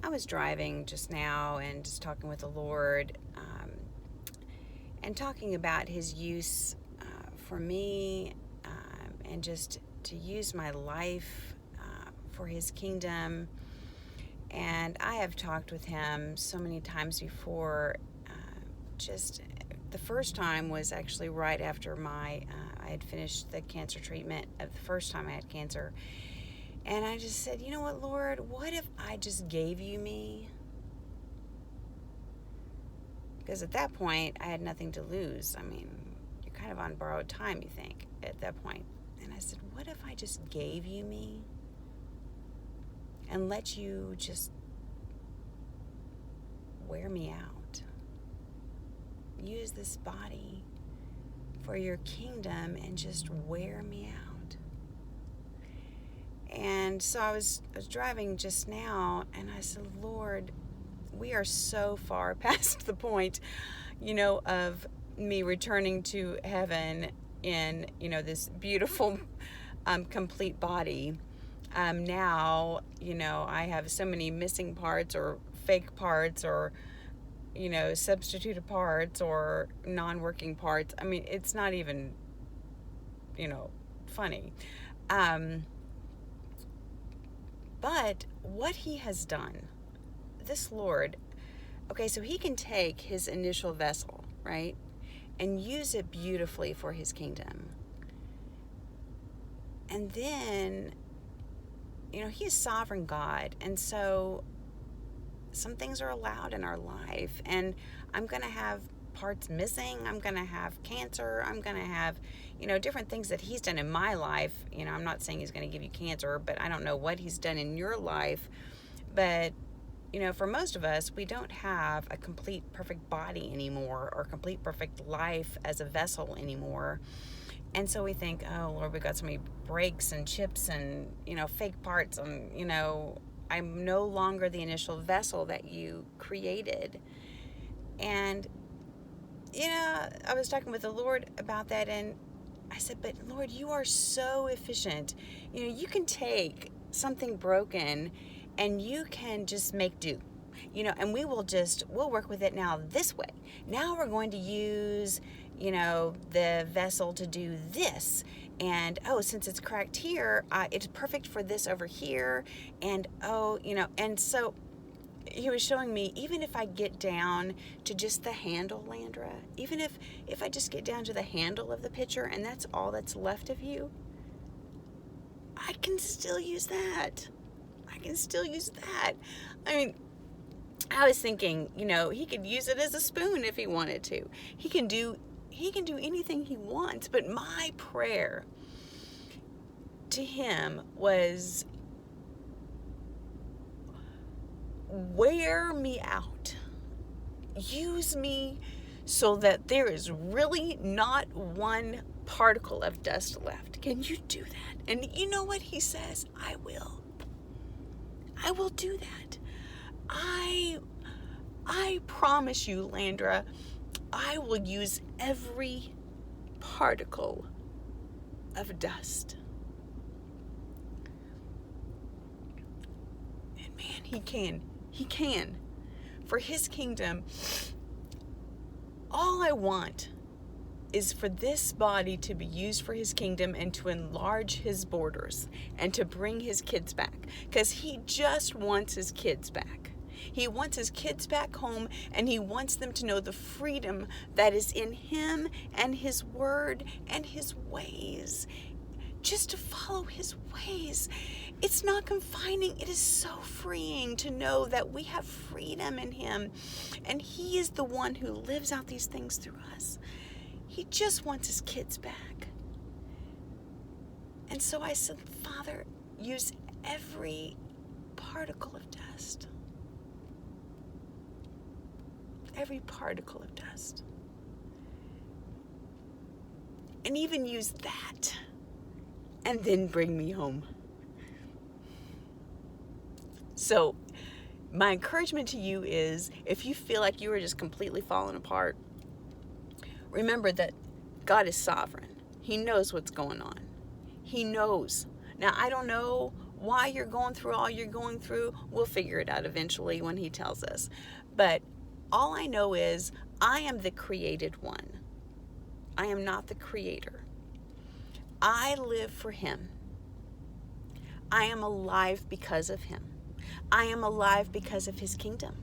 I was driving just now and just talking with the Lord, and talking about his use for me, and just to use my life for his kingdom. And I have talked with him so many times before. Just the first time was actually right after I had finished the cancer treatment of the first time I had cancer. And I just said, you know what, Lord, what if I just gave you me? Because at that point, I had nothing to lose. I mean, you're kind of on borrowed time, you think, at that point. And I said, what if I just gave you me and let you just wear me out? Use this body for your kingdom and just wear me out. And so I was driving just now, and I said, Lord, we are so far past the point, of me returning to heaven in, this beautiful, complete body. Now, I have so many missing parts or fake parts or, substituted parts or non-working parts. I mean, it's not even, funny. But what he has done, this Lord, okay, so he can take his initial vessel, right, and use it beautifully for his kingdom. And then, he is sovereign God. And so some things are allowed in our life. And I'm going to have parts missing. I'm going to have cancer. I'm going to have, different things that he's done in my life. I'm not saying he's going to give you cancer, but I don't know what he's done in your life. But for most of us, we don't have a complete perfect body anymore or complete perfect life as a vessel anymore. And so we think, oh, Lord, we got so many breaks and chips and, fake parts. And, I'm no longer the initial vessel that you created. And, I was talking with the Lord about that, and I said, but Lord, you are so efficient. You can take something broken and you can just make do, and we'll work with it now this way. Now we're going to use, the vessel to do this. And, since it's cracked here, it's perfect for this over here. And, and so he was showing me, even if I get down to just the handle, Landra, even if I just get down to the handle of the pitcher and that's all that's left of you, I can still use that. I mean, I was thinking, he could use it as a spoon if he wanted to. He can do anything he wants. But my prayer to him was, wear me out. Use me so that there is really not one particle of dust left. Can you do that? And you know what he says? I will do that. I promise you, Landra, I will use every particle of dust. And man, he can. For his kingdom, all I want is for this body to be used for his kingdom and to enlarge his borders and to bring his kids back. Because he just wants his kids back. He wants his kids back home, and he wants them to know the freedom that is in him and his word and his ways. Just to follow his ways. It's not confining. It is so freeing to know that we have freedom in him, and he is the one who lives out these things through us. He just wants his kids back. And so I said, Father, use every particle of dust. Every particle of dust. And even use that. And then bring me home. So my encouragement to you is, if you feel like you are just completely falling apart, remember that God is sovereign. He knows what's going on. He knows. Now, I don't know why you're going through all you're going through. We'll figure it out eventually when he tells us. But all I know is I am the created one. I am not the creator. I live for him. I am alive because of him. I am alive because of his kingdom.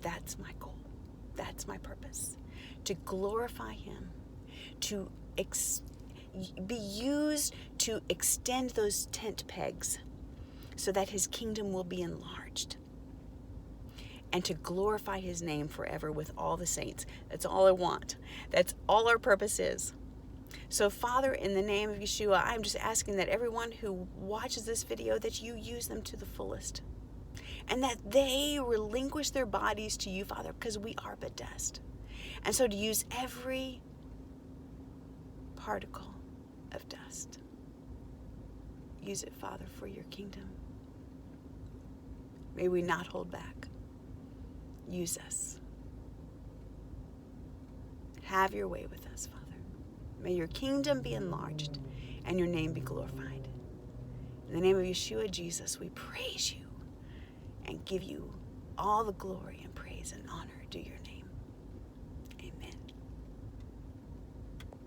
That's my goal. That's my purpose. To glorify him, to be used to extend those tent pegs so that his kingdom will be enlarged, and to glorify his name forever with all the saints. That's all I want. That's all our purpose is. So Father, in the name of Yeshua, I'm just asking that everyone who watches this video, that you use them to the fullest, and that they relinquish their bodies to you, Father, because we are but dust. And so to use every particle of dust, use it, Father, for your kingdom. May we not hold back. Use us. Have your way with us, Father. May your kingdom be enlarged and your name be glorified. In the name of Yeshua, Jesus, we praise you and give you all the glory and praise and honor due your name.